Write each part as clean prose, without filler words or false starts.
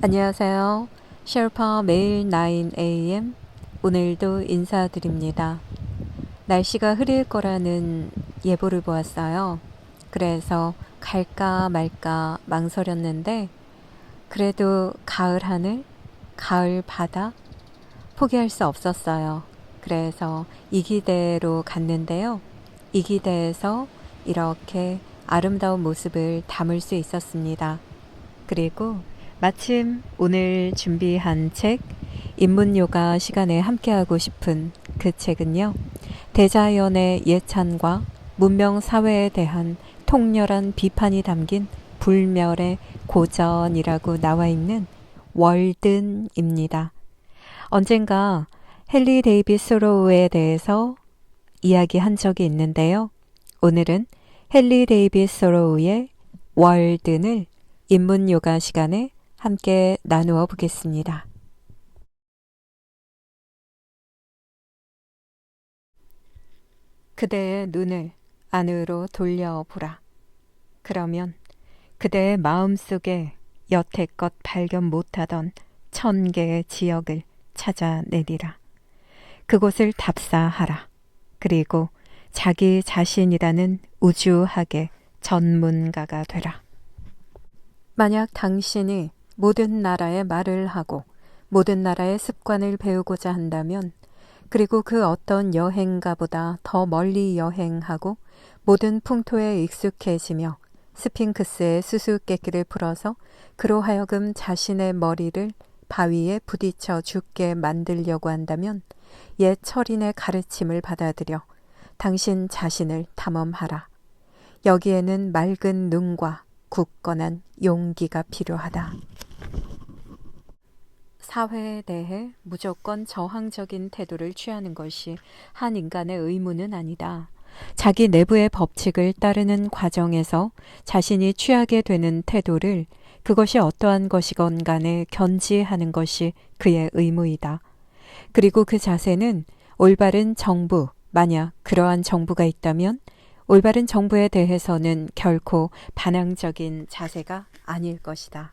안녕하세요. 셰르파 매일 9am 오늘도 인사드립니다. 날씨가 흐릴 거라는 예보를 보았어요. 그래서 갈까 말까 망설였는데 그래도 가을 하늘, 가을 바다 포기할 수 없었어요. 그래서 이기대로 갔는데요. 이기대에서 이렇게 아름다운 모습을 담을 수 있었습니다. 그리고 마침 오늘 준비한 책 인문요가 시간에 함께하고 싶은 그 책은요. 대자연의 예찬과 문명사회에 대한 통렬한 비판이 담긴 불멸의 고전이라고 나와 있는 월든입니다. 언젠가 헨리 데이비스 소로우에 대해서 이야기한 적이 있는데요. 오늘은 헨리 데이비스 소로우의 월든을 인문 요가 시간에 함께 나누어 보겠습니다. 그대의 눈을 안으로 돌려보라. 그러면 그대의 마음속에 여태껏 발견 못하던 1000개의 지역을 찾아내리라. 그곳을 답사하라. 그리고 자기 자신이라는 우주학의 전문가가 되라. 만약 당신이 모든 나라의 말을 하고 모든 나라의 습관을 배우고자 한다면, 그리고 그 어떤 여행가보다 더 멀리 여행하고 모든 풍토에 익숙해지며 스핑크스의 수수께끼를 풀어서 그로 하여금 자신의 머리를 바위에 부딪혀 죽게 만들려고 한다면 옛 철인의 가르침을 받아들여 당신 자신을 탐험하라. 여기에는 맑은 눈과 굳건한 용기가 필요하다. 사회에 대해 무조건 저항적인 태도를 취하는 것이 한 인간의 의무는 아니다. 자기 내부의 법칙을 따르는 과정에서 자신이 취하게 되는 태도를 그것이 어떠한 것이건 간에 견지하는 것이 그의 의무이다. 그리고 그 자세는 올바른 정부, 만약 그러한 정부가 있다면 올바른 정부에 대해서는 결코 반항적인 자세가 아닐 것이다.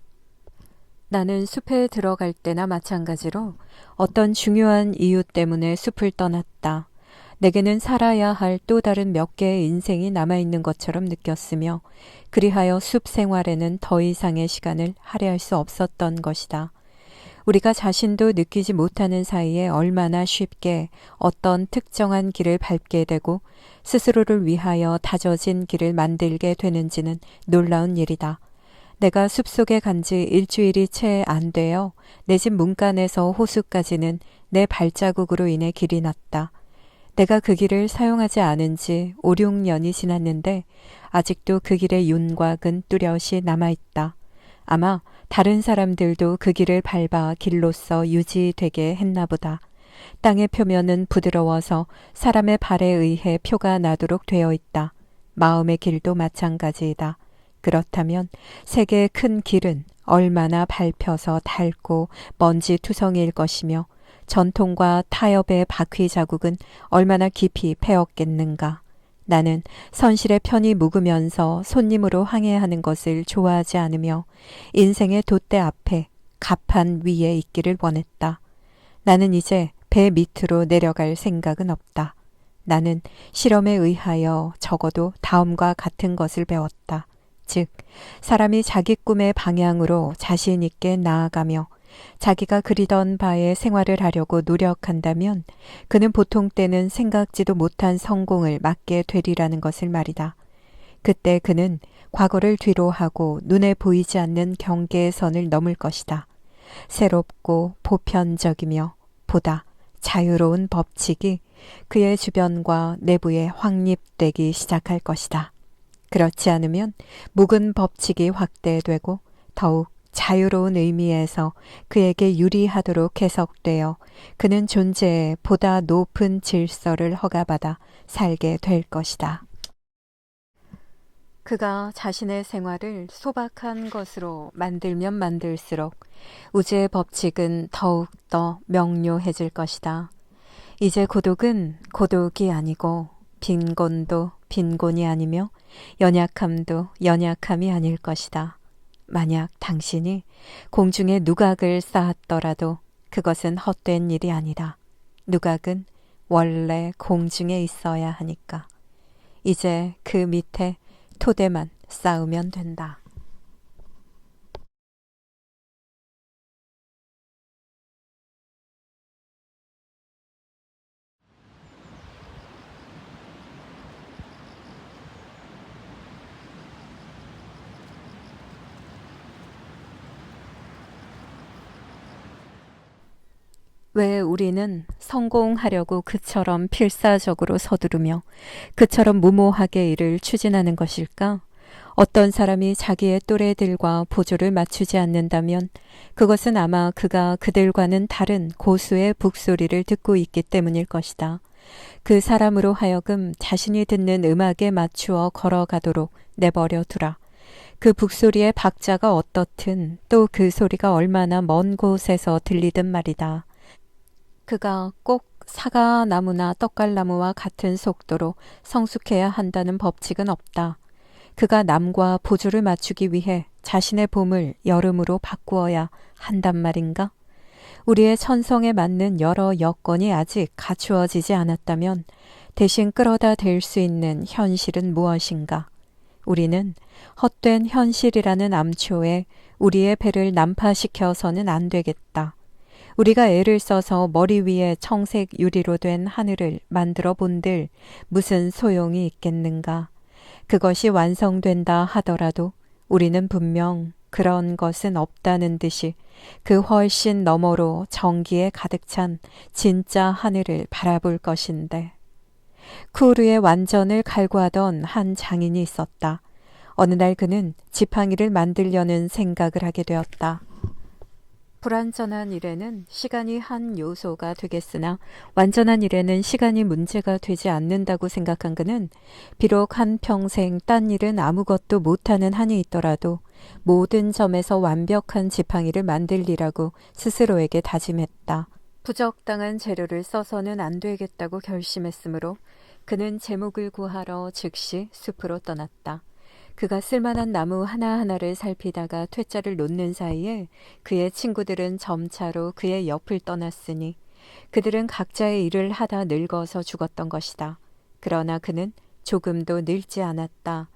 나는 숲에 들어갈 때나 마찬가지로 어떤 중요한 이유 때문에 숲을 떠났다. 내게는 살아야 할 또 다른 몇 개의 인생이 남아있는 것처럼 느꼈으며, 그리하여 숲 생활에는 더 이상의 시간을 할애할 수 없었던 것이다. 우리가 자신도 느끼지 못하는 사이에 얼마나 쉽게 어떤 특정한 길을 밟게 되고 스스로를 위하여 다져진 길을 만들게 되는지는 놀라운 일이다. 내가 숲속에 간 지 일주일이 채 안 되어 내 집 문간에서 호수까지는 내 발자국으로 인해 길이 났다. 내가 그 길을 사용하지 않은 지 5, 6년이 지났는데 아직도 그 길의 윤곽은 뚜렷이 남아있다. 아마 다른 사람들도 그 길을 밟아 길로서 유지되게 했나 보다. 땅의 표면은 부드러워서 사람의 발에 의해 표가 나도록 되어 있다. 마음의 길도 마찬가지이다. 그렇다면 세계의 큰 길은 얼마나 밟혀서 닳고 먼지 투성이일 것이며 전통과 타협의 바퀴 자국은 얼마나 깊이 패었겠는가. 나는 선실에 편히 묵으면서 손님으로 항해하는 것을 좋아하지 않으며 인생의 돛대 앞에 갑판 위에 있기를 원했다. 나는 이제 배 밑으로 내려갈 생각은 없다. 나는 실험에 의하여 적어도 다음과 같은 것을 배웠다. 즉, 사람이 자기 꿈의 방향으로 자신 있게 나아가며 자기가 그리던 바에 생활을 하려고 노력한다면 그는 보통 때는 생각지도 못한 성공을 맞게 되리라는 것을 말이다. 그때 그는 과거를 뒤로 하고 눈에 보이지 않는 경계의 선을 넘을 것이다. 새롭고 보편적이며 보다 자유로운 법칙이 그의 주변과 내부에 확립되기 시작할 것이다. 그렇지 않으면 묵은 법칙이 확대되고 더욱 자유로운 의미에서 그에게 유리하도록 해석되어 그는 존재의 보다 높은 질서를 허가받아 살게 될 것이다. 그가 자신의 생활을 소박한 것으로 만들면 만들수록 우주의 법칙은 더욱더 명료해질 것이다. 이제 고독은 고독이 아니고 빈곤도 빈곤이 아니며 연약함도 연약함이 아닐 것이다. 만약 당신이 공중에 누각을 쌓았더라도 그것은 헛된 일이 아니다. 누각은 원래 공중에 있어야 하니까. 이제 그 밑에 토대만 쌓으면 된다. 왜 우리는 성공하려고 그처럼 필사적으로 서두르며 그처럼 무모하게 일을 추진하는 것일까? 어떤 사람이 자기의 또래들과 보조를 맞추지 않는다면 그것은 아마 그가 그들과는 다른 고수의 북소리를 듣고 있기 때문일 것이다. 그 사람으로 하여금 자신이 듣는 음악에 맞추어 걸어가도록 내버려 두라. 그 북소리의 박자가 어떻든 또 그 소리가 얼마나 먼 곳에서 들리든 말이다. 그가 꼭 사과나무나 떡갈나무와 같은 속도로 성숙해야 한다는 법칙은 없다. 그가 남과 보조를 맞추기 위해 자신의 봄을 여름으로 바꾸어야 한단 말인가? 우리의 천성에 맞는 여러 여건이 아직 갖추어지지 않았다면 대신 끌어다 댈 수 있는 현실은 무엇인가? 우리는 헛된 현실이라는 암초에 우리의 배를 난파시켜서는 안 되겠다. 우리가 애를 써서 머리 위에 청색 유리로 된 하늘을 만들어 본들 무슨 소용이 있겠는가? 그것이 완성된다 하더라도 우리는 분명 그런 것은 없다는 듯이 그 훨씬 너머로 전기에 가득 찬 진짜 하늘을 바라볼 것인데. 쿠르의 완전을 갈구하던 한 장인이 있었다. 어느 날 그는 지팡이를 만들려는 생각을 하게 되었다. 불완전한 일에는 시간이 한 요소가 되겠으나 완전한 일에는 시간이 문제가 되지 않는다고 생각한 그는 비록 한평생 딴 일은 아무것도 못하는 한이 있더라도 모든 점에서 완벽한 지팡이를 만들리라고 스스로에게 다짐했다. 부적당한 재료를 써서는 안 되겠다고 결심했으므로 그는 제목을 구하러 즉시 숲으로 떠났다. 그가 쓸만한 나무 하나하나를 살피다가 퇴짜를 놓는 사이에 그의 친구들은 점차로 그의 옆을 떠났으니 그들은 각자의 일을 하다 늙어서 죽었던 것이다. 그러나 그는 조금도 늙지 않았다.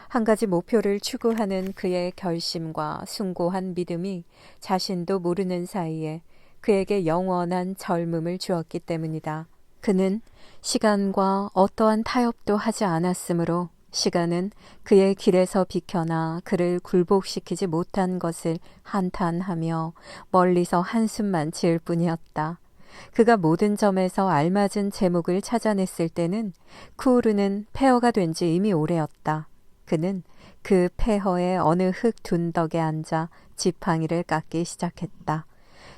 한 가지 목표를 추구하는 그의 결심과 숭고한 믿음이 자신도 모르는 사이에 그에게 영원한 젊음을 주었기 때문이다. 그는 시간과 어떠한 타협도 하지 않았으므로 시간은 그의 길에서 비켜나 그를 굴복시키지 못한 것을 한탄하며 멀리서 한숨만 지을 뿐이었다. 그가 모든 점에서 알맞은 제목을 찾아냈을 때는 쿠우르는 폐허가 된 지 이미 오래였다. 그는 그 폐허의 어느 흙 둔덕에 앉아 지팡이를 깎기 시작했다.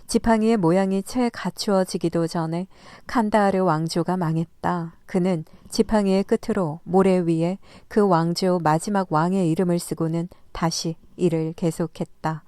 지팡이의 모양이 채 갖추어지기도 전에 칸다하르 왕조가 망했다. 그는 지팡이의 끝으로 모래 위에 그 왕조 마지막 왕의 이름을 쓰고는 다시 일을 계속했다.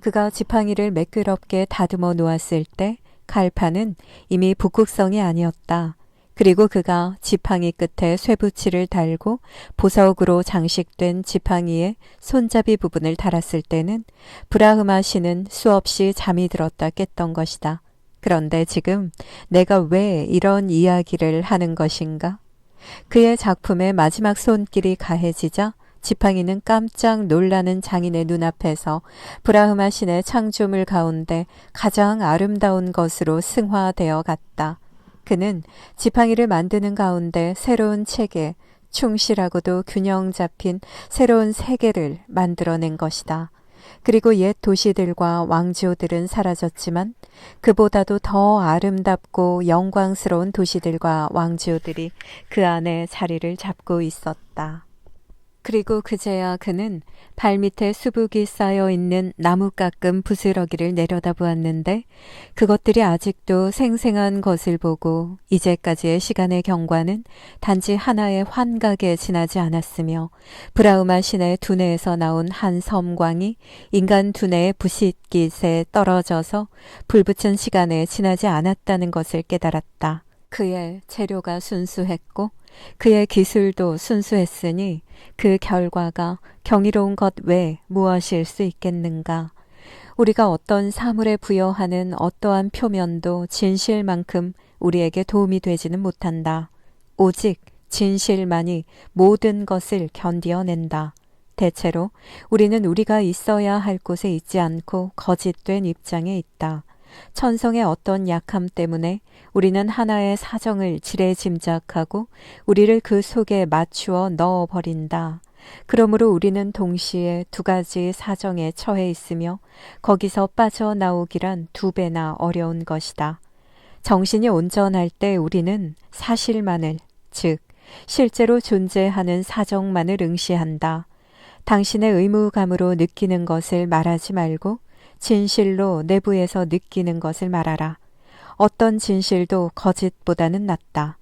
그가 지팡이를 매끄럽게 다듬어 놓았을 때 칼판은 이미 북극성이 아니었다. 그리고 그가 지팡이 끝에 쇠붙이를 달고 보석으로 장식된 지팡이의 손잡이 부분을 달았을 때는 브라흐마 신은 수없이 잠이 들었다 깼던 것이다. 그런데 지금 내가 왜 이런 이야기를 하는 것인가? 그의 작품의 마지막 손길이 가해지자 지팡이는 깜짝 놀라는 장인의 눈앞에서 브라흐마 신의 창조물 가운데 가장 아름다운 것으로 승화되어 갔다. 그는 지팡이를 만드는 가운데 새로운 체계, 충실하고도 균형 잡힌 새로운 세계를 만들어낸 것이다. 그리고 옛 도시들과 왕조들은 사라졌지만 그보다도 더 아름답고 영광스러운 도시들과 왕조들이 그 안에 자리를 잡고 있었다. 그리고 그제야 그는 발밑에 수북이 쌓여있는 나무 깎은 부스러기를 내려다보았는데 그것들이 아직도 생생한 것을 보고 이제까지의 시간의 경과는 단지 하나의 환각에 지나지 않았으며 브라우마 신의 두뇌에서 나온 한 섬광이 인간 두뇌의 부싯깃에 떨어져서 불붙은 시간에 지나지 않았다는 것을 깨달았다. 그의 재료가 순수했고 그의 기술도 순수했으니 그 결과가 경이로운 것 외 무엇일 수 있겠는가. 우리가 어떤 사물에 부여하는 어떠한 표면도 진실만큼 우리에게 도움이 되지는 못한다. 오직 진실만이 모든 것을 견디어낸다. 대체로 우리는 우리가 있어야 할 곳에 있지 않고 거짓된 입장에 있다. 천성의 어떤 약함 때문에 우리는 하나의 사정을 지레 짐작하고 우리를 그 속에 맞추어 넣어버린다. 그러므로 우리는 동시에 두 가지 사정에 처해 있으며 거기서 빠져나오기란 두 배나 어려운 것이다. 정신이 온전할 때 우리는 사실만을, 즉 실제로 존재하는 사정만을 응시한다. 당신의 의무감으로 느끼는 것을 말하지 말고 진실로 내부에서 느끼는 것을 말하라. 어떤 진실도 거짓보다는 낫다.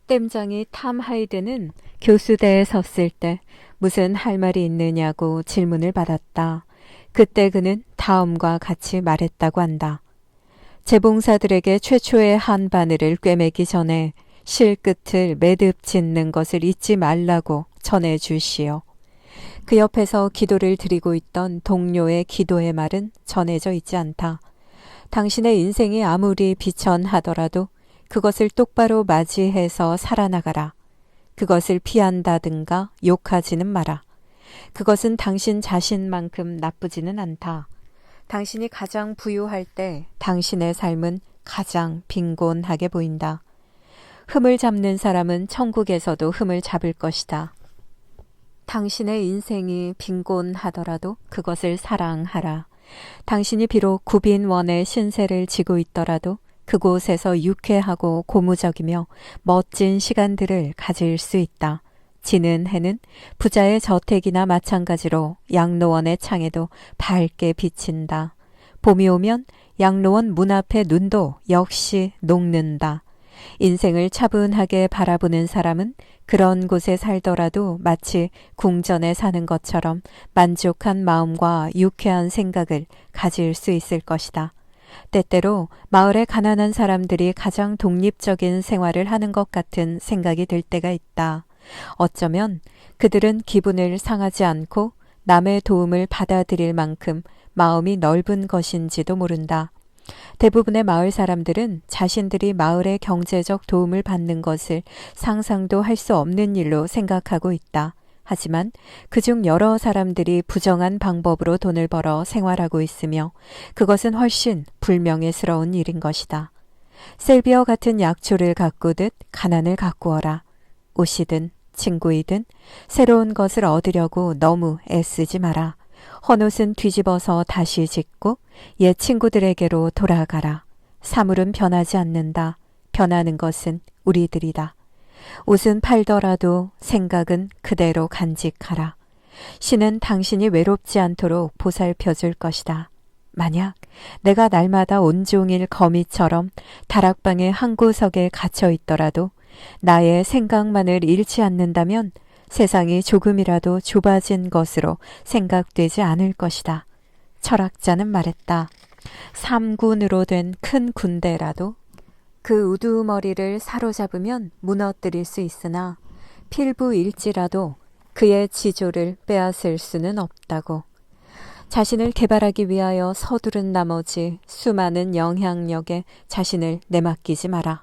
땜장이 탐 하이드는 교수대에 섰을 때 무슨 할 말이 있느냐고 질문을 받았다. 그때 그는 다음과 같이 말했다고 한다. 재봉사들에게 최초의 한 바늘을 꿰매기 전에 실끝을 매듭 짓는 것을 잊지 말라고 전해 주시오. 그 옆에서 기도를 드리고 있던 동료의 기도의 말은 전해져 있지 않다. 당신의 인생이 아무리 비천하더라도 그것을 똑바로 맞이해서 살아나가라. 그것을 피한다든가 욕하지는 마라. 그것은 당신 자신만큼 나쁘지는 않다. 당신이 가장 부유할 때 당신의 삶은 가장 빈곤하게 보인다. 흠을 잡는 사람은 천국에서도 흠을 잡을 것이다. 당신의 인생이 빈곤하더라도 그것을 사랑하라. 당신이 비록 구빈원의 신세를 지고 있더라도 그곳에서 유쾌하고 고무적이며 멋진 시간들을 가질 수 있다. 지는 해는 부자의 저택이나 마찬가지로 양로원의 창에도 밝게 비친다. 봄이 오면 양로원 문 앞의 눈도 역시 녹는다. 인생을 차분하게 바라보는 사람은 그런 곳에 살더라도 마치 궁전에 사는 것처럼 만족한 마음과 유쾌한 생각을 가질 수 있을 것이다. 때때로 마을의 가난한 사람들이 가장 독립적인 생활을 하는 것 같은 생각이 들 때가 있다. 어쩌면 그들은 기분을 상하지 않고 남의 도움을 받아들일 만큼 마음이 넓은 것인지도 모른다. 대부분의 마을 사람들은 자신들이 마을의 경제적 도움을 받는 것을 상상도 할 수 없는 일로 생각하고 있다. 하지만 그중 여러 사람들이 부정한 방법으로 돈을 벌어 생활하고 있으며 그것은 훨씬 불명예스러운 일인 것이다. 셀비어 같은 약초를 가꾸듯 가난을 가꾸어라. 옷이든 친구이든 새로운 것을 얻으려고 너무 애쓰지 마라. 헌옷은 뒤집어서 다시 짓고 옛 친구들에게로 돌아가라. 사물은 변하지 않는다. 변하는 것은 우리들이다. 옷은 팔더라도 생각은 그대로 간직하라. 신은 당신이 외롭지 않도록 보살펴 줄 것이다. 만약 내가 날마다 온종일 거미처럼 다락방의 한 구석에 갇혀 있더라도 나의 생각만을 잃지 않는다면 세상이 조금이라도 좁아진 것으로 생각되지 않을 것이다. 철학자는 말했다. 3군으로 된 큰 군대라도 그 우두머리를 사로잡으면 무너뜨릴 수 있으나 필부일지라도 그의 지조를 빼앗을 수는 없다고. 자신을 개발하기 위하여 서두른 나머지 수많은 영향력에 자신을 내맡기지 마라.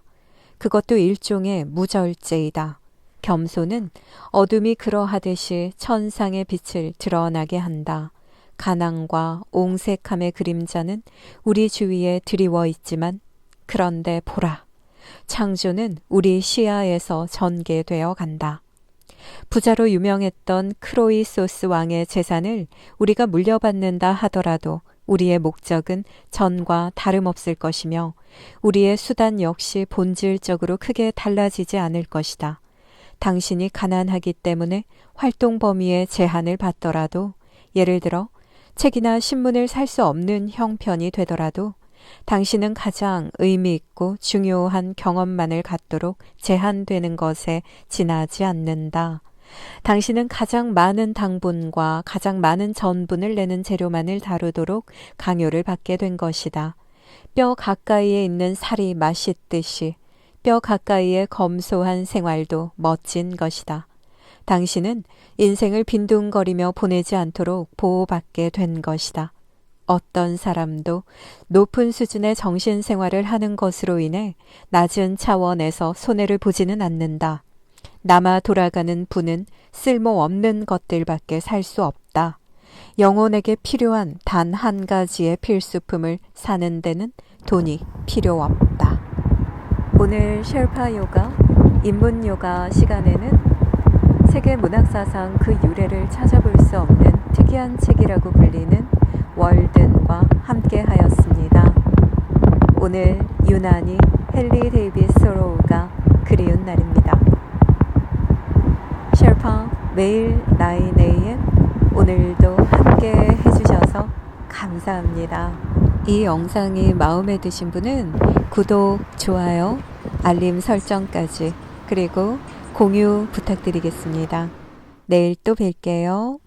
그것도 일종의 무절제이다. 겸손은 어둠이 그러하듯이 천상의 빛을 드러나게 한다. 가난과 옹색함의 그림자는 우리 주위에 드리워 있지만 그런데 보라. 창조는 우리 시야에서 전개되어 간다. 부자로 유명했던 크로이소스 왕의 재산을 우리가 물려받는다 하더라도 우리의 목적은 전과 다름없을 것이며 우리의 수단 역시 본질적으로 크게 달라지지 않을 것이다. 당신이 가난하기 때문에 활동 범위에 제한을 받더라도 예를 들어 책이나 신문을 살 수 없는 형편이 되더라도 당신은 가장 의미 있고 중요한 경험만을 갖도록 제한되는 것에 지나지 않는다. 당신은 가장 많은 당분과 가장 많은 전분을 내는 재료만을 다루도록 강요를 받게 된 것이다. 뼈 가까이에 있는 살이 맛있듯이 뼈 가까이의 검소한 생활도 멋진 것이다. 당신은 인생을 빈둥거리며 보내지 않도록 보호받게 된 것이다. 어떤 사람도 높은 수준의 정신생활을 하는 것으로 인해 낮은 차원에서 손해를 보지는 않는다. 남아 돌아가는 부는 쓸모없는 것들밖에 살 수 없다. 영혼에게 필요한 단 한 가지의 필수품을 사는 데는 돈이 필요 없다. 오늘 쉘파 요가, 인문 요가 시간에는 세계 문학사상 그 유래를 찾아볼 수 없는 특이한 책이라고 불리는 월든과 함께 하였습니다. 오늘 유난히 헨리 데이비스 소로우가 그리운 날입니다. 쉘파 매일 9am 오늘도 함께 해주셔서 감사합니다. 이 영상이 마음에 드신 분은 구독, 좋아요, 알림 설정까지 그리고 공유 부탁드리겠습니다. 내일 또 뵐게요.